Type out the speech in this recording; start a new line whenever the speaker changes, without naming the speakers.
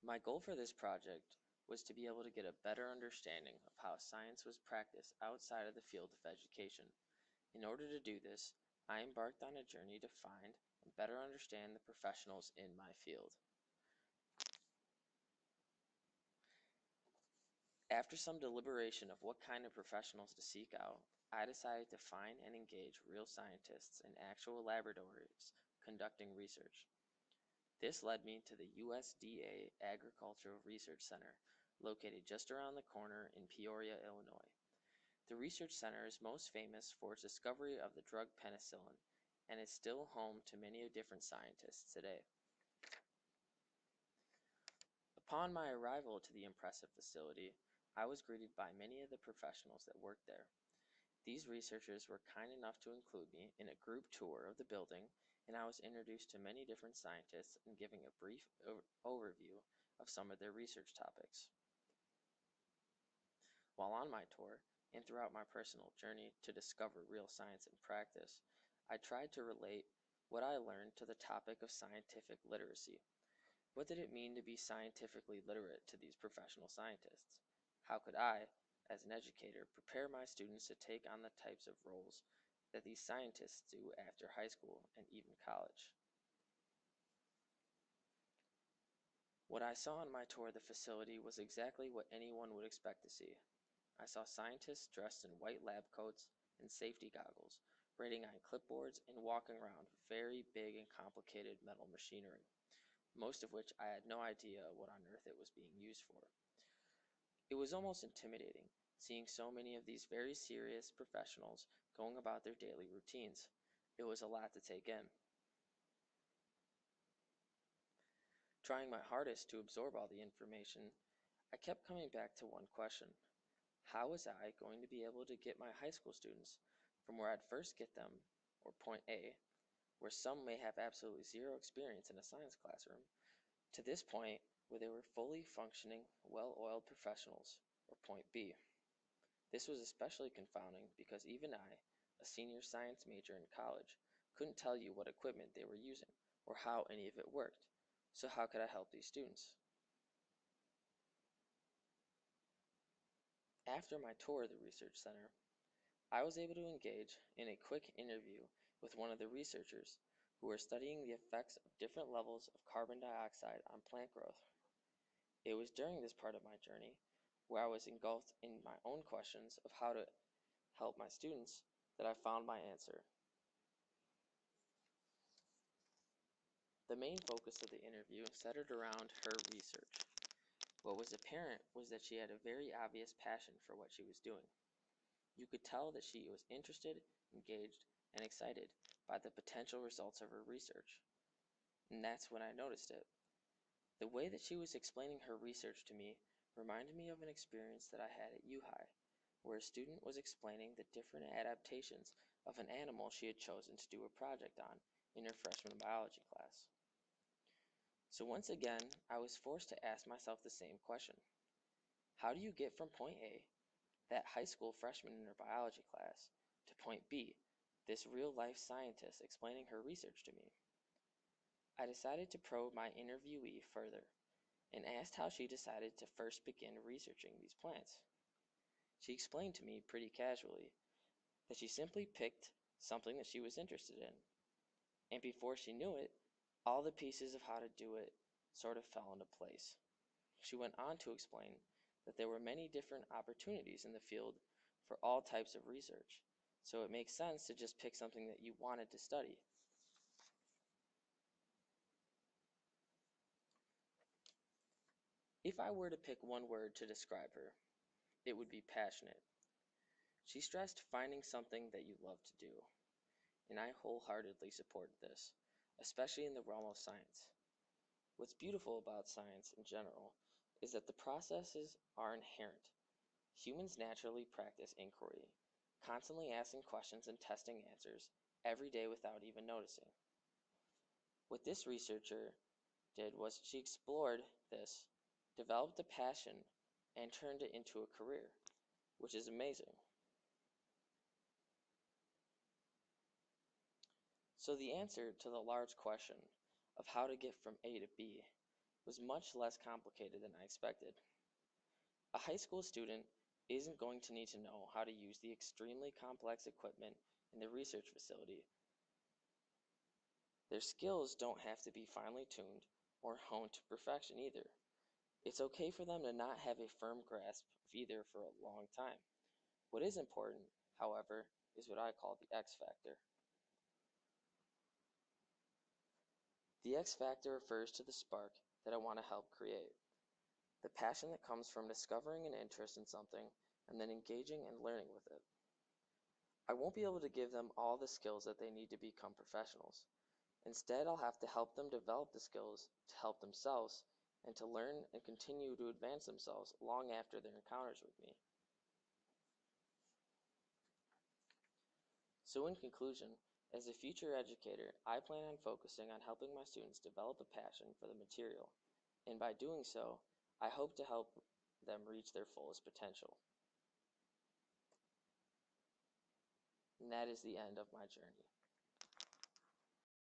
My goal for this project was to be able to get a better understanding of how science was practiced outside of the field of education. In order to do this, I embarked on a journey to find and better understand the professionals in my field. After some deliberation of what kind of professionals to seek out, I decided to find and engage real scientists in actual laboratories conducting research. This led me to the USDA Agricultural Research Center, located just around the corner in Peoria, Illinois. The research center is most famous for its discovery of the drug penicillin and is still home to many different scientists today. Upon my arrival to the impressive facility, I was greeted by many of the professionals that worked there. These researchers were kind enough to include me in a group tour of the building, and I was introduced to many different scientists and giving a brief overview of some of their research topics. While on my tour, and throughout my personal journey to discover real science in practice, I tried to relate what I learned to the topic of scientific literacy. What did it mean to be scientifically literate to these professional scientists? How could I, as an educator, prepare my students to take on the types of roles that these scientists do after high school and even college? What I saw on my tour of the facility was exactly what anyone would expect to see. I saw scientists dressed in white lab coats and safety goggles, writing on clipboards and walking around very big and complicated metal machinery, most of which I had no idea what on earth it was being used for. It was almost intimidating, seeing so many of these very serious professionals going about their daily routines. It was a lot to take in. Trying my hardest to absorb all the information, I kept coming back to one question. How was I going to be able to get my high school students from where I'd first get them, or point A, where some may have absolutely zero experience in a science classroom, to this point where they were fully functioning, well-oiled professionals, or point B? This was especially confounding because even I, a senior science major in college, couldn't tell you what equipment they were using or how any of it worked. So how could I help these students? After my tour of the research center, I was able to engage in a quick interview with one of the researchers who were studying the effects of different levels of carbon dioxide on plant growth. It was during this part of my journey, where I was engulfed in my own questions of how to help my students, that I found my answer. The main focus of the interview centered around her research. What was apparent was that she had a very obvious passion for what she was doing. You could tell that she was interested, engaged, and excited by the potential results of her research. And that's when I noticed it. The way that she was explaining her research to me reminded me of an experience that I had at U-High, where a student was explaining the different adaptations of an animal she had chosen to do a project on in her freshman biology class. So once again, I was forced to ask myself the same question. How do you get from point A, that high school freshman in her biology class, to point B, this real-life scientist explaining her research to me? I decided to probe my interviewee further and asked how she decided to first begin researching these plants. She explained to me pretty casually that she simply picked something that she was interested in, and before she knew it, all the pieces of how to do it sort of fell into place. She went on to explain that there were many different opportunities in the field for all types of research, so it makes sense to just pick something that you wanted to study. If I were to pick one word to describe her, it would be passionate. She stressed finding something that you love to do, and I wholeheartedly support this, especially in the realm of science. What's beautiful about science in general is that the processes are inherent. Humans naturally practice inquiry, constantly asking questions and testing answers every day without even noticing. What this researcher did was she explored this, developed a passion, and turned it into a career, which is amazing. So the answer to the large question of how to get from A to B was much less complicated than I expected. A high school student isn't going to need to know how to use the extremely complex equipment in the research facility. Their skills don't have to be finely tuned or honed to perfection either. It's okay for them to not have a firm grasp of either for a long time. What is important, however, is what I call the X factor. The X factor refers to the spark that I want to help create, the passion that comes from discovering an interest in something and then engaging and learning with it. I won't be able to give them all the skills that they need to become professionals. Instead, I'll have to help them develop the skills to help themselves and to learn and continue to advance themselves long after their encounters with me. So in conclusion, as a future educator, I plan on focusing on helping my students develop a passion for the material, and by doing so, I hope to help them reach their fullest potential. And that is the end of my journey.